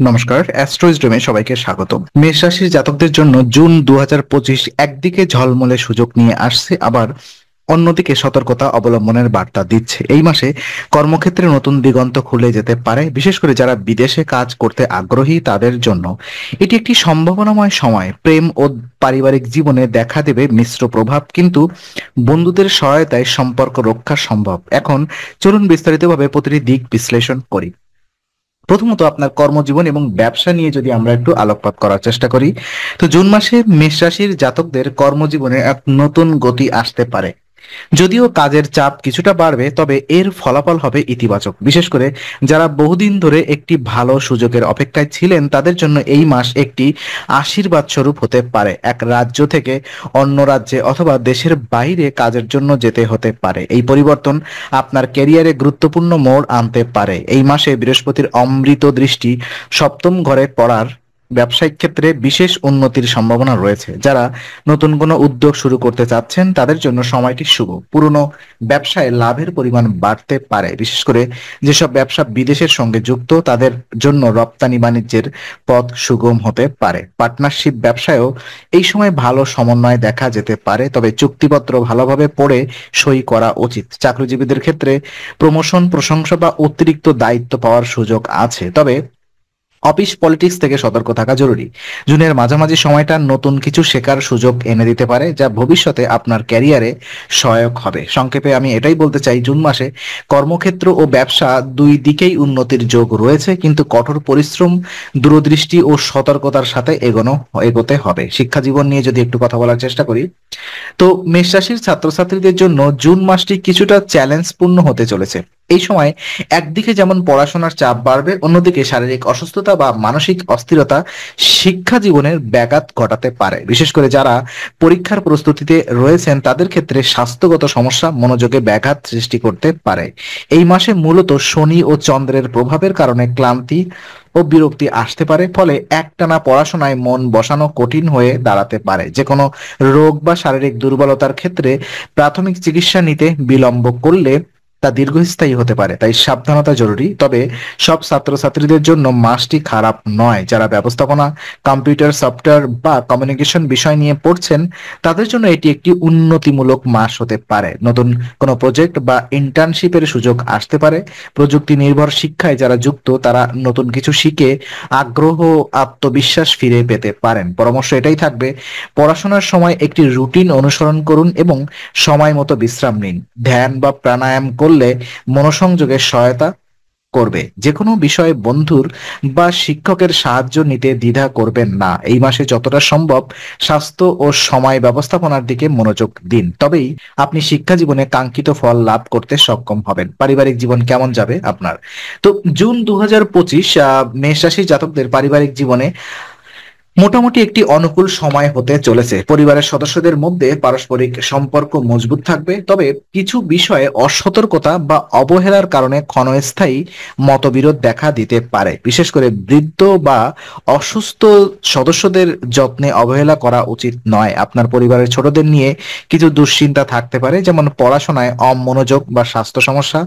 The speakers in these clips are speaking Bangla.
নমস্কার, অ্যাস্ট্রোইজডমে সবাইকে স্বাগত। মেষ রাশির জাতকদের জন্য জুন 2025 একদিকে ঝলমলে সুযোগ নিয়ে আসছে, আবার অন্যদিকে সতর্কতা অবলম্বনের বার্তা দিচ্ছে। এই মাসে কর্মক্ষেত্রে নতুন দিগন্ত খুলে যেতে পারে। বিশেষ করে যারা বিদেশে কাজ করতে আগ্রহী তাদের জন্য এটি একটি সম্ভাবনাময় সময়। প্রেম ও পারিবারিক জীবনে দেখা দেবে মিশ্র প্রভাব, কিন্তু বন্ধুদের সহায়তায় সম্পর্ক রক্ষা সম্ভব। এখন চলুন বিস্তারিতভাবে প্রতিটি দিক বিশ্লেষণ করি। প্রথমত আপনার কর্মজীবন এবং ব্যবসা নিয়ে যদি আমরা একটু আলোকপাত করার চেষ্টা করি, তো জুন মাসে মেষ রাশির জাতকদের কর্মজীবনে এক নতুন গতি আসতে পারে। যদিও কাজের চাপ কিছুটা বাড়বে, তবে এর ফলাফল হবে ইতিবাচক। বিশেষ করে যারা বহুদিন ধরে একটি ভালো সুযোগের অপেক্ষায় ছিলেন তাদের জন্য এই মাস একটি আশীর্বাদ স্বরূপ হতে পারে। এক রাজ্য থেকে অন্য রাজ্যে অথবা দেশের বাইরে কাজের জন্য যেতে হতে পারে। এই পরিবর্তন আপনার ক্যারিয়ারে গুরুত্বপূর্ণ মোড় আনতে পারে। এই মাসে বৃহস্পতির অমৃত দৃষ্টি সপ্তম ঘরে পড়ার ব্যবসায়িক ক্ষেত্রে বিশেষ উন্নতির সম্ভাবনা রয়েছে। যারা নতুন কোনো উদ্যোগ শুরু করতে চাচ্ছেন তাদের জন্য সময়টি শুভ। পুরনো ব্যবসায় লাভের পরিমাণ বাড়তে পারে। বিশেষ করে যেসব ব্যবসা বিদেশের সঙ্গে যুক্ত তাদের জন্য রপ্তানি বাণিজ্যের পথ সুগম হতে পারে। পার্টনারশিপ ব্যবসায়ও এই সময় ভালো সমন্বয় দেখা যেতে পারে, তবে চুক্তিপত্র ভালোভাবে পড়ে সই করা উচিত। চাকরিজীবীদের ক্ষেত্রে প্রমোশন, প্রশংসা বা অতিরিক্ত দায়িত্ব পাওয়ার সুযোগ আছে, তবে অফিস পলিটিক্স থেকে সতর্ক থাকা জরুরি। জুনের মাঝামাঝি সময়টা নতুন কিছু শেখার সুযোগ এনে দিতে পারে, যা ভবিষ্যতে আপনার ক্যারিয়ারে সহায়ক হবে। সংক্ষেপে আমি এটাই বলতে চাই, জুন মাসে কর্মক্ষেত্র ও ব্যবসা দুই দিকেই উন্নতির যোগ রয়েছে, কিন্তু কঠোর পরিশ্রম, দূরদৃষ্টি ও সতর্কতার সাথে এগোতে হবে। শিক্ষা জীবন নিয়ে যদি একটু কথা বলার চেষ্টা করি, তো মেষ রাশির ছাত্রছাত্রীদের জন্য জুন মাসটি কিছুটা চ্যালেঞ্জপূর্ণ হতে চলেছে। এই সময় একদিকে যেমন পড়াশোনার চাপ বাড়বে, অন্যদিকে শারীরিক অসুস্থতা বা মানসিক অস্থিরতা শিক্ষা জীবনের ব্যাঘাত ঘটাতে পারে। বিশেষ করে যারা পরীক্ষার প্রস্তুতিতে রয়েছেন তাদের ক্ষেত্রে স্বাস্থ্যগত সমস্যা মনোযোগে ব্যাঘাত সৃষ্টি করতে পারে। এই মাসে মূলত শনি ও চন্দ্রের প্রভাবের কারণে ক্লান্তি ও বিরক্তি আসতে পারে, ফলে একটানা পড়াশোনায় মন বসানো কঠিন হয়ে দাঁড়াতে পারে। যে কোনো রোগ বা শারীরিক দুর্বলতার ক্ষেত্রে প্রাথমিক চিকিৎসা নিতে বিলম্ব করলে তা দীর্ঘস্থায়ী হতে পারে, তাই সাবধানতা জরুরি। তবে সব ছাত্রছাত্রীদের জন্য মাসটি খারাপ নয়। যারা ব্যবস্থাপনা, কম্পিউটার সফটওয়্যার বা কমিউনিকেশন বিষয় নিয়ে পড়ছেন তাদের জন্য এটি একটি উন্নতিমূলক মাস হতে পারে। নতুন কোনো প্রজেক্ট বা ইন্টার্নশিপের সুযোগ আসতে পারে। প্রযুক্তি নির্ভর শিক্ষায় যারা যুক্ত তারা নতুন কিছু শিখে আগ্রহ ও আত্মবিশ্বাস ফিরে পেতে পারেন। পরামর্শ এটাই থাকবে, পড়াশোনার সময় একটি রুটিন অনুসরণ করুন এবং সময় মতো বিশ্রাম নিন। ধ্যান বা প্রাণায়াম করলে মনোসংযোগের সহায়তা করবে। যে কোনো বিষয়ে বন্ধুর বা শিক্ষকের সাহায্য নিতে দ্বিধা করবেন না। এই মাসে যতটা সম্ভব স্বাস্থ্য ও সময় ব্যবস্থাপনার দিকে মনোযোগ দিন, তবেই আপনি শিক্ষা জীবনে কাঙ্ক্ষিত ফল লাভ করতে সক্ষম হবেন। পারিবারিক জীবন কেমন যাবে আপনার? তো জুন 2025 মেষ রাশি জাতকদের পারিবারিক জীবনে মোটামুটি একটি অনুকূল সময় হতে চলেছে। পরিবারের সদস্যদের মধ্যে পারস্পরিক সম্পর্ক মজবুত থাকবে, তবে কিছু বিষয়ে অসতর্কতা বা অবহেলার কারণে ক্ষণস্থায়ী মতবিরোধ দেখা দিতে পারে। বিশেষ করে বৃদ্ধ বা অসুস্থ সদস্যদের যত্নে অবহেলা করা উচিত নয়। আপনার পরিবারের ছোটদের নিয়ে কিছু দুশ্চিন্তা থাকতে পারে, যেমন পড়াশোনায় অমনোযোগ বা স্বাস্থ্য সমস্যা।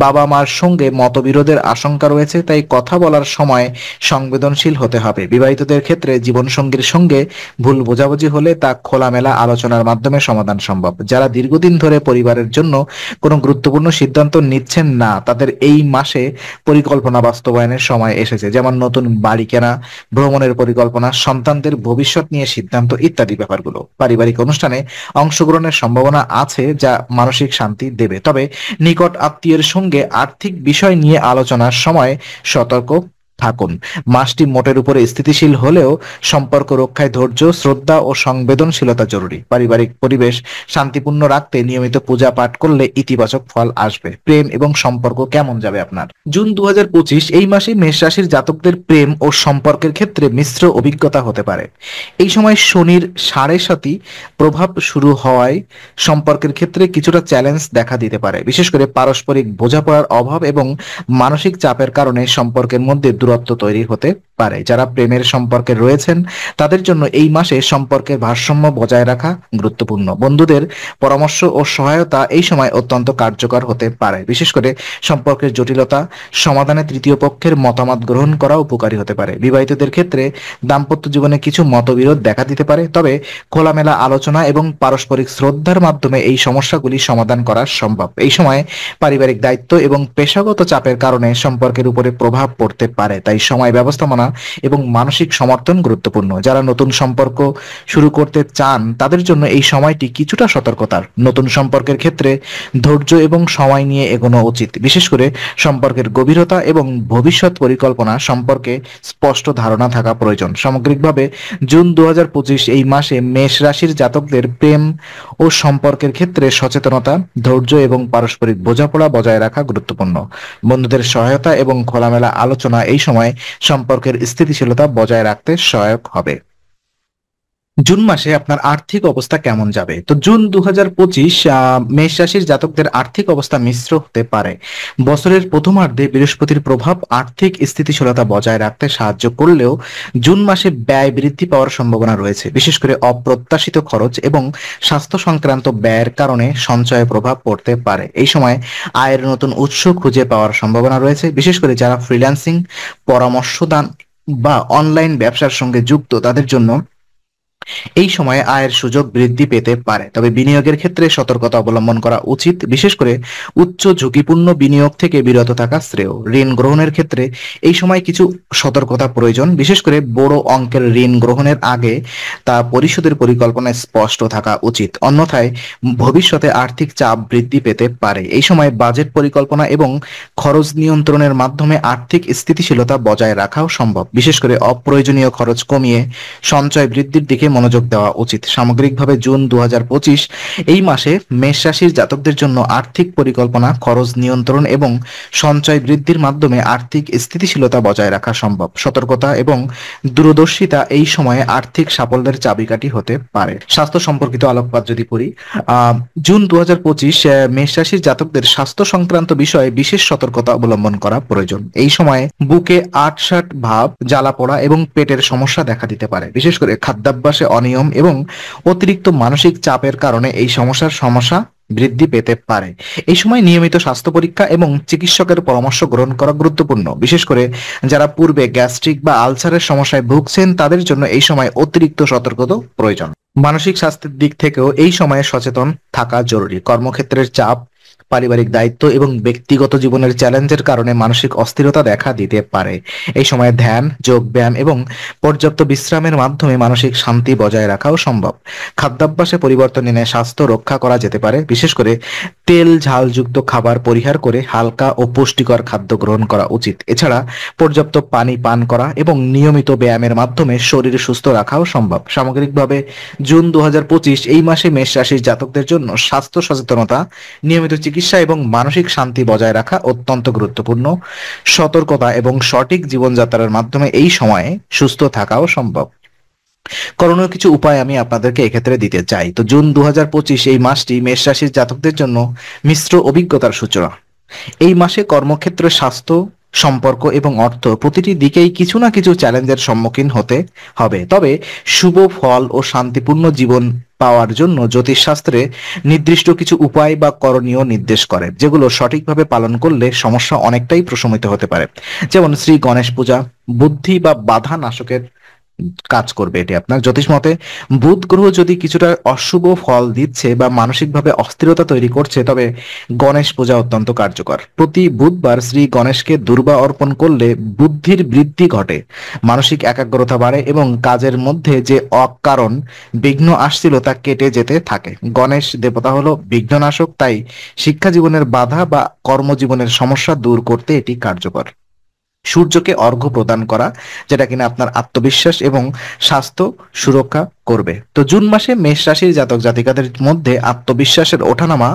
বাবা মার সঙ্গে মতবিরোধের আশঙ্কা রয়েছে, তাই কথা বলার সময় সংবেদনশীল হতে হবে। বিবাহিতদের ক্ষেত্রে জীবনসঙ্গীর সঙ্গে ভুল বোঝাবুঝি হলে তা খোলামেলা আলোচনার মাধ্যমে সমাধান সম্ভব। যারা দীর্ঘদিন ধরে পরিবারের জন্য কোনো গুরুত্বপূর্ণ সিদ্ধান্ত নিচ্ছেন না তাদের এই মাসে পরিকল্পনা বাস্তবায়নের সময় এসেছে, যেমন নতুন বাড়ি কেনা, ভ্রমণের পরিকল্পনা, সন্তানদের ভবিষ্যৎ নিয়ে সিদ্ধান্ত ইত্যাদি ব্যাপারগুলো। পারিবারিক অনুষ্ঠানে অংশগ্রহণের সম্ভাবনা আছে যা মানসিক শান্তি দেবে, তবে নিকট আত্মীয়ের সঙ্গে আর্থিক বিষয় নিয়ে আলোচনার সময় সতর্ক থাকুন। মাসটি মোটের উপরে স্থিতিশীল হলেও সম্পর্ক রক্ষায় ধৈর্য, শ্রদ্ধা ও সংবেদনশীলতা জরুরি। পারিবারিক পরিবেশ শান্তিপূর্ণ রাখতে নিয়মিত পূজা পাঠ করলে ইতিবাচক ফল আসবে। প্রেম এবং সম্পর্ক কেমন যাবে আপনার? জুন 2025 এই মাসে মেষ রাশির জাতকদের প্রেম ও সম্পর্কের ক্ষেত্রে মিশ্র অভিজ্ঞতা হতে পারে। এই সময় শনির 7.5 প্রভাব শুরু হওয়ায় সম্পর্কের ক্ষেত্রে কিছুটা চ্যালেঞ্জ দেখা দিতে পারে। বিশেষ করে পারস্পরিক বোঝাপড়ার অভাব এবং মানসিক চাপের কারণে সম্পর্কের মধ্যে দূরত্ব তৈরি হতে পারে। যারা প্রেমের সম্পর্কে রয়েছেন তাদের জন্য এই মাসে সম্পর্কের ভারসাম্য বজায় রাখা গুরুত্বপূর্ণ। বন্ধুদের পরামর্শ ও সহায়তা এই সময় অত্যন্ত কার্যকর হতে পারে। বিশেষ করে সম্পর্কের জটিলতা সমাধানে তৃতীয় পক্ষের মতামত গ্রহণ করা উপকারী হতে পারে। বিবাহিতদের ক্ষেত্রে দাম্পত্য জীবনে কিছু মতবিরোধ দেখা দিতে পারে, তবে খোলামেলা আলোচনা এবং পারস্পরিক শ্রদ্ধার মাধ্যমে এই সমস্যাগুলি সমাধান করা সম্ভব। এই সময় পারিবারিক দায়িত্ব এবং পেশাগত চাপের কারণে সম্পর্কের উপরে প্রভাব পড়তে পারে, তাই সময় ব্যবস্থাপনা এবং মানসিক সমর্থন গুরুত্বপূর্ণ। যারা নতুন সম্পর্ক শুরু করতে চান তাদের জন্য এই সময়টি কিছুটা সতর্কতার। নতুন সম্পর্কের ক্ষেত্রে ধৈর্য এবং সময় নিয়ে এগোনো উচিত। বিশেষ করে সম্পর্কের গভীরতা এবং ভবিষ্যৎ পরিকল্পনা সম্পর্কে স্পষ্ট ধারণা থাকা প্রয়োজন। সামগ্রিকভাবে জুন 2025 এই মাসে মেষ রাশির জাতকদের প্রেম ও সম্পর্কের ক্ষেত্রে সচেতনতা, ধৈর্য এবং পারস্পরিক বোঝাপড়া বজায় রাখা গুরুত্বপূর্ণ। বন্ধুদের সহায়তা এবং খোলামেলা আলোচনা এই সময় সম্পর্কের স্থিতিশীলতা বজায় রাখতে সহায়ক হবে। জুন মাসে আপনার আর্থিক অবস্থা কেমন যাবে? তো জুন 2025 মেষ রাশির জাতকদের আর্থিক অবস্থা মিশ্র হতে পারে। বছরের প্রথমার্ধে বৃহস্পতির প্রভাব আর্থিক স্থিতিশীলতা বজায় রাখতে সাহায্য করলেও জুন মাসে ব্যয় বৃদ্ধি পাওয়ার সম্ভাবনা রয়েছে। বিশেষ করে অপ্রত্যাশিত খরচ এবং স্বাস্থ্য সংক্রান্ত ব্যয়ের কারণে সঞ্চয়ে প্রভাব পড়তে পারে। এই সময় আয়ের নতুন উৎস খুঁজে পাওয়ার সম্ভাবনা রয়েছে। বিশেষ করে যারা ফ্রিল্যান্সিং, পরামর্শদান বা অনলাইন ব্যবসার সঙ্গে যুক্ত তাদের জন্য এই সময়ে আয়ের সুযোগ বৃদ্ধি পেতে পারে, তবে বিনিয়োগের ক্ষেত্রে সতর্কতা অবলম্বন করা উচিত। বিশেষ করে উচ্চ ঝুঁকিপূর্ণ বিনিয়োগ থেকে বিরত থাকা শ্রেয়। ঋণ গ্রহণের ক্ষেত্রে এই সময় কিছু সতর্কতা প্রয়োজন। বিশেষ করে বড় অঙ্কের ঋণ গ্রহণের আগে তা পরিশোধের পরিকল্পনায় স্পষ্ট থাকা উচিত, অন্যথায় ভবিষ্যতে আর্থিক চাপ বৃদ্ধি পেতে পারে। এই সময় বাজেট পরিকল্পনা এবং খরচ নিয়ন্ত্রণের মাধ্যমে আর্থিক স্থিতিশীলতা বজায় রাখাও সম্ভব। বিশেষ করে অপ্রয়োজনীয় খরচ কমিয়ে সঞ্চয় বৃদ্ধির দিকে মনোযোগ দেওয়া উচিত। সামগ্রিকভাবে জুন 2025 এই মাসে মেষ রাশির জাতকদের জন্য আর্থিক পরিকল্পনা, খরচ নিয়ন্ত্রণ এবং সঞ্চয় বৃদ্ধির মাধ্যমে আর্থিক স্থিতিশীলতা বজায় রাখা সম্ভব। সতর্কতা এবং দূরদর্শিতা এই সময়ে আর্থিক সাফল্যের চাবিকাঠি হতে পারে। স্বাস্থ্য সম্পর্কিত আলোকপাত যদি করি, জুন 2025 মেষ রাশির জাতকদের স্বাস্থ্য সংক্রান্ত বিষয়ে বিশেষ সতর্কতা অবলম্বন করা প্রয়োজন। এই সময়ে বুকে আটসাট ভাব, জ্বালা পোড়া এবং পেটের সমস্যা দেখা দিতে পারে। বিশেষ করে খাদ্যাভ্যাসে অনিয়ম এবং অতিরিক্ত মানসিক চাপের কারণে এই সমস্যা বৃদ্ধি পেতে পারে। এই সময় নিয়মিত স্বাস্থ্য পরীক্ষা এবং চিকিৎসকের পরামর্শ গ্রহণ করা গুরুত্বপূর্ণ। বিশেষ করে যারা পূর্বে গ্যাস্ট্রিক বা আলসারের সমস্যায় ভুগছেন তাদের জন্য এই সময় অতিরিক্ত সতর্কতা প্রয়োজন। মানসিক স্বাস্থ্যের দিক থেকেও এই সময়ে সচেতন থাকা জরুরি। কর্মক্ষেত্রের চাপ, পারিবারিক দায়িত্ব এবং ব্যক্তিগত জীবনের চ্যালেঞ্জের কারণে মানসিক অস্থিরতা দেখা দিতে পারে। এই সময়ে ধ্যান, যোগ ব্যায়াম এবং পর্যাপ্ত বিশ্রামের মাধ্যমে মানসিক শান্তি বজায় রাখাও সম্ভব। খাদ্যাভ্যাসে পরিবর্তন এনে স্বাস্থ্য রক্ষা করা যেতে পারে। বিশেষ করে তেল ঝালযুক্ত খাবার পরিহার করে হালকা ও পুষ্টিকর খাদ্য গ্রহণ করা উচিত। এছাড়া পর্যাপ্ত পানি পান করা এবং নিয়মিত ব্যায়ামের মাধ্যমে শরীর সুস্থ রাখাও সম্ভব। সামগ্রিকভাবে জুন 2025 এই মাসে মেষ রাশির জাতকদের জন্য স্বাস্থ্য সচেতনতা, নিয়মিত চিকিৎসা এবং মানসিক শান্তি বজায় রাখা অত্যন্ত গুরুত্বপূর্ণ। সতর্কতা এবং সঠিক জীবনযাত্রার মাধ্যমে এই সময়ে সুস্থ থাকাও সম্ভব। করণীয় কিছু উপায় আমি আপনাদেরকে এক্ষেত্রে দিতে চাই। তো জুন 2025 এই মাসটি মেষ রাশির জাতকদের জন্য মিশ্র অভিজ্ঞতার সূচনা। এই মাসে কর্মক্ষেত্র, স্বাস্থ্য, সম্পর্ক এবং অর্থ প্রতিটি দিকেই কিছু না কিছু চ্যালেঞ্জের সম্মুখীন হতে হবে, তবে শুভ ফল ও শান্তিপূর্ণ জীবন পাওয়ার জন্য জ্যোতিষশাস্ত্রে নির্দিষ্ট কিছু উপায় বা করণীয় নির্দেশ করে, যেগুলো সঠিকভাবে পালন করলে সমস্যা অনেকটাই প্রশমিত হতে পারে। যেমন শ্রী গণেশ পূজা বুদ্ধি বা বাধা নাশকের কাজ করবে। এটি আপনার জ্যোতিষ মতে বুধ গ্রহ যদি কিছুটা অশুভ ফল দিচ্ছে বা মানসিকভাবে অস্থিরতা তৈরি করছে, তবে গণেশ পূজা অত্যন্ত কার্যকর। প্রতি বুধবার শ্রী গণেশকে দুর্বা অর্পণ করলে বুদ্ধির বৃদ্ধি ঘটে, মানসিক একাগ্রতা বাড়ে এবং কাজের মধ্যে যে অকারণ বিঘ্ন আসছিল তা কেটে যেতে থাকে। গণেশ দেবতা হলো বিঘ্ননাশক, তাই শিক্ষা জীবনের বাধা বা কর্মজীবনের সমস্যা দূর করতে এটি কার্যকর। সূর্যকে অর্ঘ্য প্রদান করা, যেটা কিনা আপনার আত্মবিশ্বাস এবং স্বাস্থ্য সুরক্ষা করবে। তো জুন মাসে মেষ রাশির জাতক জাতিকাদের মধ্যে আত্মবিশ্বাসের ওঠানামা,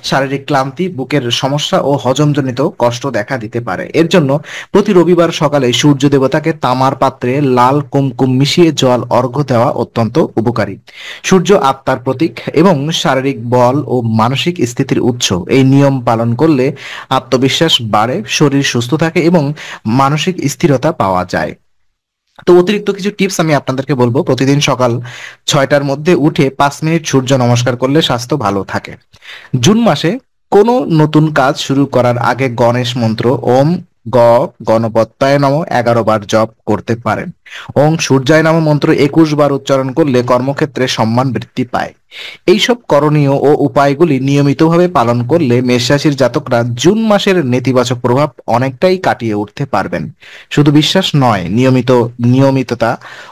শারীরিক ক্লান্তি, বুকের সমস্যা ও হজমজনিত কষ্ট দেখা দিতে পারে। এর জন্য প্রতি রবিবার সকালে সূর্য দেবতাকে তামার পাত্রে লাল কুমকুম মিশিয়ে জল অর্ঘ্য দেওয়া অত্যন্ত উপকারী। সূর্য আত্মার প্রতীক এবং শারীরিক বল ও মানসিক স্থিতির উৎস। এই নিয়ম পালন করলে আত্মবিশ্বাস বাড়ে, শরীর সুস্থ থাকে এবং মানসিক স্থিরতা পাওয়া যায়। তো অতিরিক্ত কিছু টিপস আমি আপনাদেরকে বলবো। প্রতিদিন সকাল ৬টার মধ্যে উঠে ৫ মিনিট সূর্য নমস্কার করলে স্বাস্থ্য ভালো থাকে। জুন মাসে কোনো নতুন কাজ শুরু করার আগে গণেশ মন্ত্র ওম গ গণপত্যায় নম ১১ বার জপ করতে পারেন। ওং সূর্যায় নম মন্ত্র ২১ বার উচ্চারণ করলে কর্মক্ষেত্রে সম্মান বৃদ্ধি পায়। এইসব করণীয় ও উপায়গুলি নিয়মিতভাবে পালন করলে মেষ রাশির জাতকরা জুন মাসের নেতিবাচক প্রভাব অনেকটাই কাটিয়ে উঠতে পারবেন। শুধু বিশ্বাস নয়, নিয়মিততা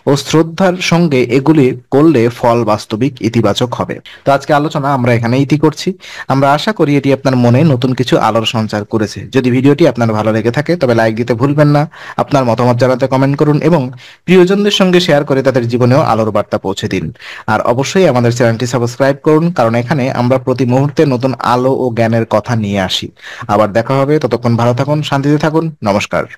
ও শ্রদ্ধার সঙ্গে এগুলি করলে ফল বাস্তবিক ইতিবাচক হবে। তো আজকে আলোচনা আমরা এখানে ইতি করছি। আমরা আশা করি এটি আপনার মনে নতুন কিছু আলোর সঞ্চার করেছে। যদি ভিডিওটি আপনার ভালো লেগে থাকে তবে লাইক দিতে ভুলবেন না। আপনার মতামত জানাতে কমেন্ট করুন এবং প্রিয়জনদের সঙ্গে শেয়ার করে তাদের জীবনেও আলোর বার্তা পৌঁছে দিন। আর অবশ্যই আমাদের চ্যানেলটি সাবস্ক্রাইব করুন, কারণ এখানে আমরা প্রতি মুহূর্তে নতুন আলো ও জ্ঞানের কথা নিয়ে আসি। আবার দেখা হবে, ততক্ষণ ভালো থাকুন, শান্তিতে থাকুন। নমস্কার।